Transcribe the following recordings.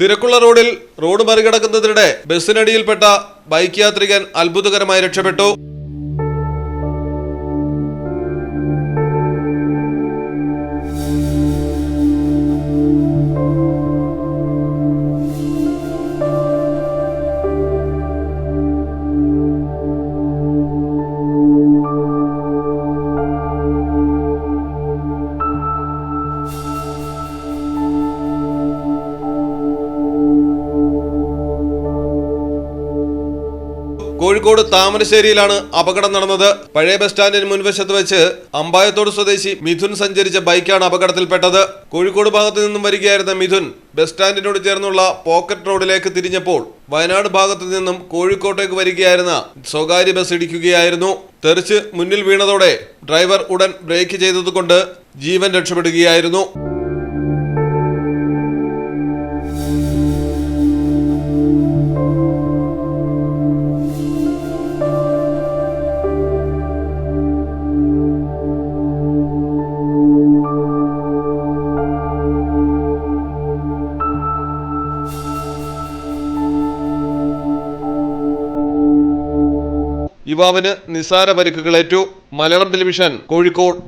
തിരക്കുള്ള road മറികടക്കുന്നതിനിടെ ബസ്സിനടിയിൽപ്പെട്ട bike യാത്രികൻ അത്ഭുതകരമായി രക്ഷപ്പെട്ടു. കോഴിക്കോട് താമരശ്ശേരിയിലാണ് അപകടം നടന്നത്. പഴയ ബസ് സ്റ്റാൻഡിന് മുൻവശത്ത് വെച്ച് അമ്പായത്തോട് സ്വദേശി മിഥുൻ സഞ്ചരിച്ച ബൈക്കാണ് അപകടത്തിൽപ്പെട്ടത്. കോഴിക്കോട് ഭാഗത്തു നിന്നും വരികയായിരുന്ന മിഥുൻ ബസ് സ്റ്റാൻഡിനോട് ചേർന്നുള്ള പോക്കറ്റ് റോഡിലേക്ക് തിരിഞ്ഞപ്പോൾ വയനാട് ഭാഗത്തു നിന്നും കോഴിക്കോട്ടേക്ക് വരികയായിരുന്ന സ്വകാര്യ ബസ് ഇടിക്കുകയായിരുന്നു. തെറിച്ച് മുന്നിൽ വീണതോടെ ഡ്രൈവർ ഉടൻ ബ്രേക്ക് ചെയ്തതുകൊണ്ട് ജീവൻ രക്ഷപ്പെടുകയായിരുന്നു. യുവാവിന് നിസാര പരിക്കുകളേറ്റു. Malayalam television, Kozhikode.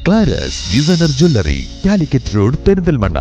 Claras designer jewellery, Calicut road, Perinthalmanna.